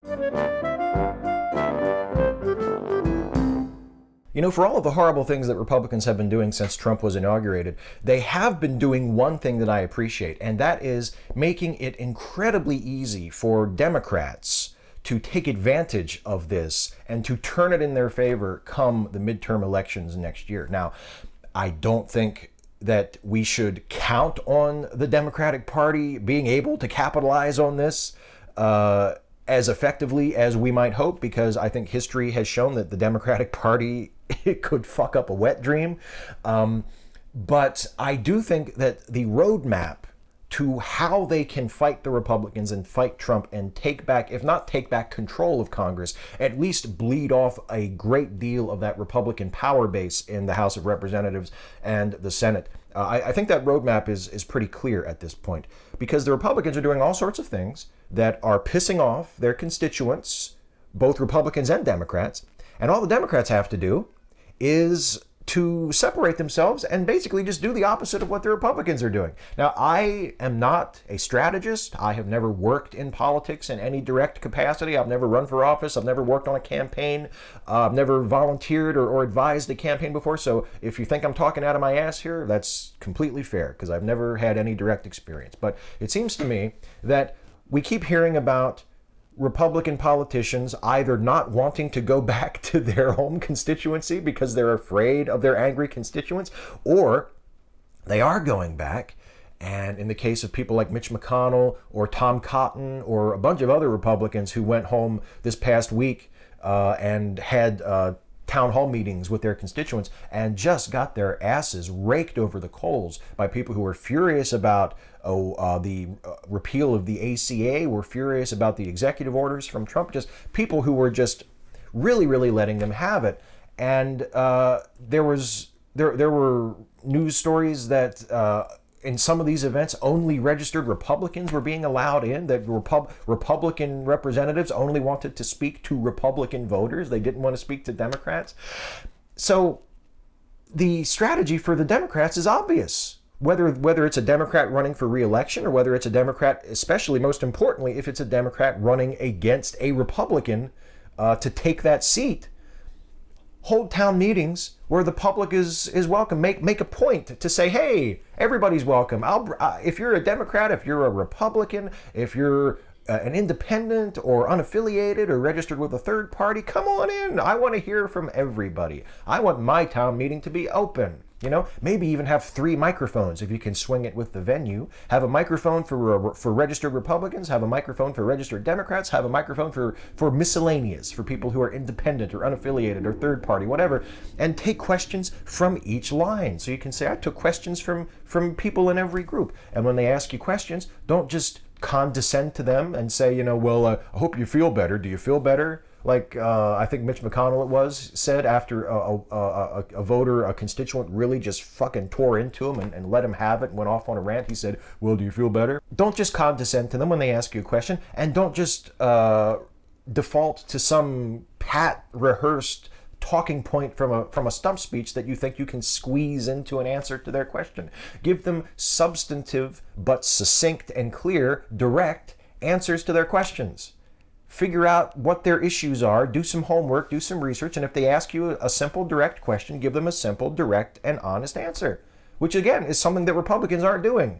You know, for all of the horrible things that Republicans have been doing since Trump was inaugurated, they have been doing one thing that I appreciate, and that is making it incredibly easy for Democrats to take advantage of this and to turn it in their favor come the midterm elections next year. Now, I don't think that we should count on the Democratic Party being able to capitalize on this as effectively as we might hope, because I think history has shown that the Democratic Party it could fuck up a wet dream. But I do think that the roadmap to how they can fight the Republicans and fight Trump and take back, if not take back control of Congress, at least bleed off a great deal of that Republican power base in the House of Representatives and the Senate. I think that roadmap is pretty clear at this point, because the Republicans are doing all sorts of things that are pissing off their constituents, both Republicans and Democrats, and all the Democrats have to do is to separate themselves and basically just do the opposite of what the Republicans are doing. Now, I am not a strategist. I have never worked in politics in any direct capacity. I've never run for office. I've never worked on a campaign. I've never volunteered or advised a campaign before. So if you think I'm talking out of my ass here, that's completely fair, because I've never had any direct experience. But it seems to me that we keep hearing about Republican politicians either not wanting to go back to their home constituency because they're afraid of their angry constituents, or they are going back. And in the case of people like Mitch McConnell or Tom Cotton or a bunch of other Republicans who went home this past week and had town hall meetings with their constituents and just got their asses raked over the coals by people who were furious about the repeal of the ACA, were furious about the executive orders from Trump, just people who were just really, really letting them have it. And there were news stories that in some of these events, only registered Republicans were being allowed in, that Republican representatives only wanted to speak to Republican voters. They didn't want to speak to Democrats. So the strategy for the Democrats is obvious. Whether it's a Democrat running for re-election or whether it's a Democrat, especially most importantly, if it's a Democrat running against a Republican to take that seat, hold town meetings where the public is welcome. Make a point to say, hey, everybody's welcome. If you're a Democrat, if you're a Republican, if you're an independent or unaffiliated or registered with a third party, come on in. I want to hear from everybody. I want my town meeting to be open. You know, maybe even have 3 microphones if you can swing it with the venue. Have a microphone for registered Republicans, have a microphone for registered Democrats, have a microphone for miscellaneous, for people who are independent or unaffiliated or third party, whatever, and take questions from each line. So you can say, I took questions from people in every group. And when they ask you questions, don't just condescend to them and say, you know, well, I hope you feel better. Do you feel better? Like I think Mitch McConnell said after a voter, a constituent really just fucking tore into him and let him have it and went off on a rant. He said, well, do you feel better? Don't just condescend to them when they ask you a question, and don't just default to some pat rehearsed talking point from a stump speech that you think you can squeeze into an answer to their question. Give them substantive but succinct and clear, direct answers to their questions. Figure out what their issues are, do some homework, do some research, and if they ask you a simple, direct question, give them a simple, direct, and honest answer, which again is something that Republicans aren't doing.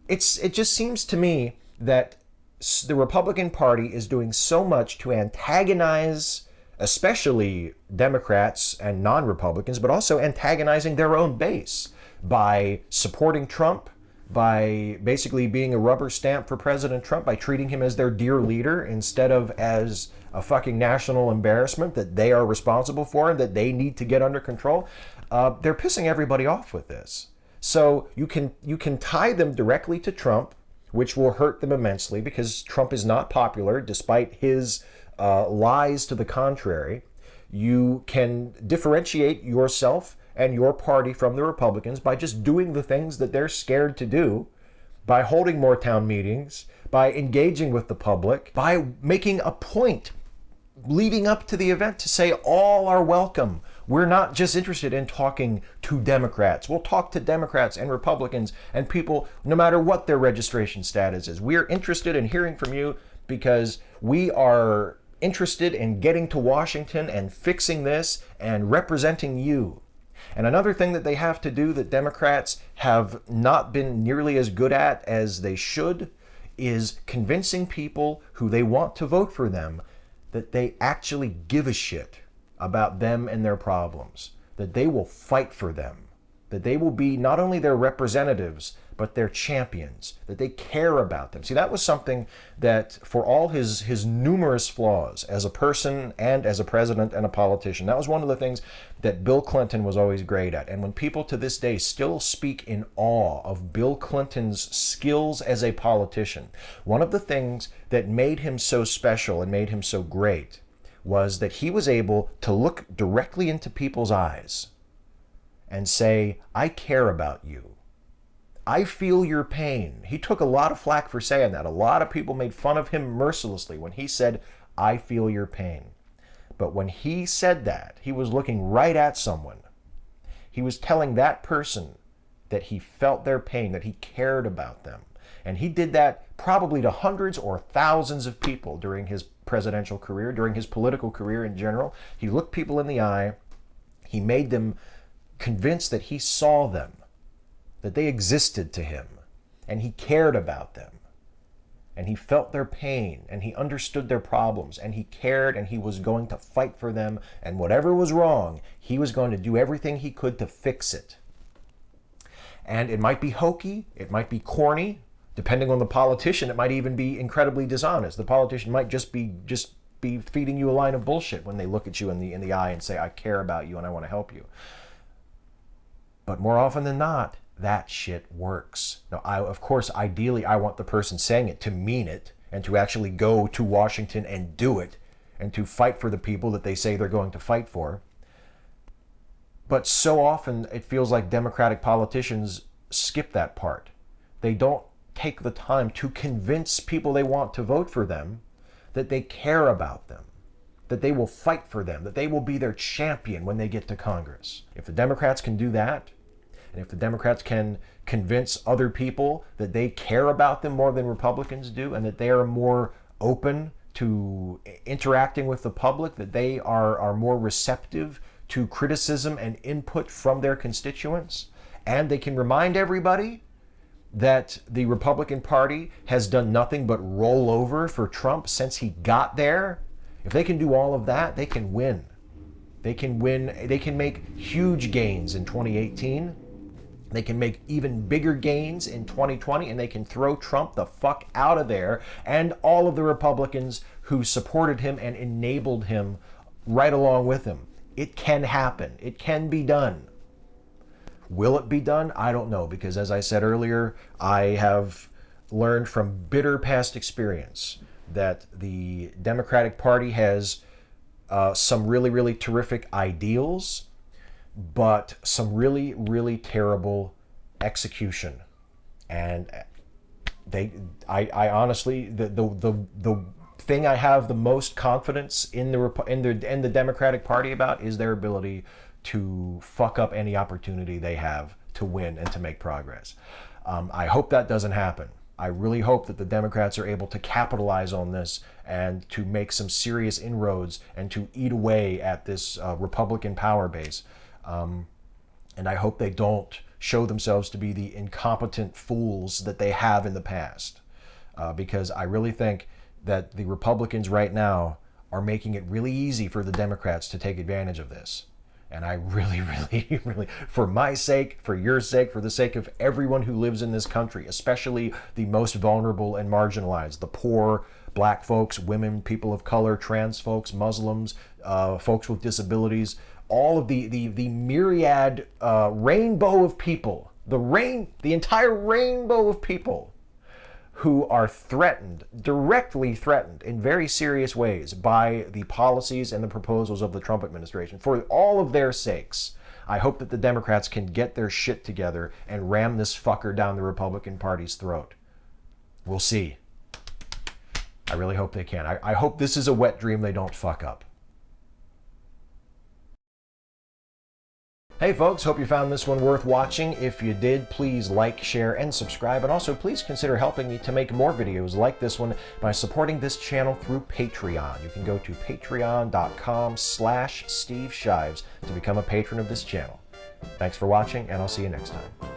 It just seems to me that the Republican Party is doing so much to antagonize especially Democrats and non-Republicans, but also antagonizing their own base by supporting Trump, by basically being a rubber stamp for President Trump, by treating him as their dear leader instead of as a fucking national embarrassment that they are responsible for and that they need to get under control. They're pissing everybody off with this. So you can tie them directly to Trump, which will hurt them immensely because Trump is not popular despite his lies to the contrary. You can differentiate yourself and your party from the Republicans by just doing the things that they're scared to do, by holding more town meetings, by engaging with the public, by making a point leading up to the event to say all are welcome. We're not just interested in talking to Democrats. We'll talk to Democrats and Republicans and people no matter what their registration status is. We're interested in hearing from you because we are interested in getting to Washington and fixing this and representing you. And another thing that they have to do that Democrats have not been nearly as good at as they should is convincing people who they want to vote for them that they actually give a shit about them and their problems, that they will fight for them, that they will be not only their representatives, but their champions, that they care about them. See, that was something that, for all his numerous flaws as a person and as a president and a politician, that was one of the things that Bill Clinton was always great at. And when people to this day still speak in awe of Bill Clinton's skills as a politician, one of the things that made him so special and made him so great was that he was able to look directly into people's eyes and say, I care about you. I feel your pain. He took a lot of flack for saying that. A lot of people made fun of him mercilessly when he said, I feel your pain. But when he said that, he was looking right at someone. He was telling that person that he felt their pain, that he cared about them. And he did that probably to hundreds or thousands of people during his presidential career, during his political career in general. He looked people in the eye. He made them convinced that he saw them, that they existed to him, and he cared about them, and he felt their pain, and he understood their problems, and he cared, and he was going to fight for them, and whatever was wrong, he was going to do everything he could to fix it. And it might be hokey, it might be corny, depending on the politician, it might even be incredibly dishonest. The politician might just be feeding you a line of bullshit when they look at you in the eye and say, I care about you and I want to help you. But more often than not, that shit works. Now, of course, ideally, I want the person saying it to mean it and to actually go to Washington and do it and to fight for the people that they say they're going to fight for. But so often, it feels like Democratic politicians skip that part. They don't take the time to convince people they want to vote for them that they care about them, that they will fight for them, that they will be their champion when they get to Congress. If the Democrats can do that, and if the Democrats can convince other people that they care about them more than Republicans do, and that they are more open to interacting with the public, that they are more receptive to criticism and input from their constituents, and they can remind everybody that the Republican Party has done nothing but roll over for Trump since he got there, if they can do all of that, they can win. They can win. They can make huge gains in 2018. They can make even bigger gains in 2020, and they can throw Trump the fuck out of there and all of the Republicans who supported him and enabled him right along with him. It can happen. It can be done. Will it be done? I don't know, because as I said earlier, I have learned from bitter past experience that the Democratic Party has some really, really terrific ideals, but some really, really terrible execution. And I honestly, the thing I have the most confidence in the Democratic Party about is their ability to fuck up any opportunity they have to win and to make progress. I hope that doesn't happen. I really hope that the Democrats are able to capitalize on this and to make some serious inroads and to eat away at this Republican power base. And I hope they don't show themselves to be the incompetent fools that they have in the past. Because I really think that the Republicans right now are making it really easy for the Democrats to take advantage of this. And I really, really, really, for my sake, for your sake, for the sake of everyone who lives in this country, especially the most vulnerable and marginalized, the poor, black folks, women, people of color, trans folks, Muslims, folks with disabilities, all of the myriad rainbow of people, the entire rainbow of people who are threatened, directly threatened in very serious ways by the policies and the proposals of the Trump administration. For all of their sakes, I hope that the Democrats can get their shit together and ram this fucker down the Republican Party's throat. We'll see. I really hope they can. I hope this is a wet dream they don't fuck up. Hey folks, hope you found this one worth watching. If you did, please like, share, and subscribe. And also please consider helping me to make more videos like this one by supporting this channel through Patreon. You can go to patreon.com/Steve Shives to become a patron of this channel. Thanks for watching, and I'll see you next time.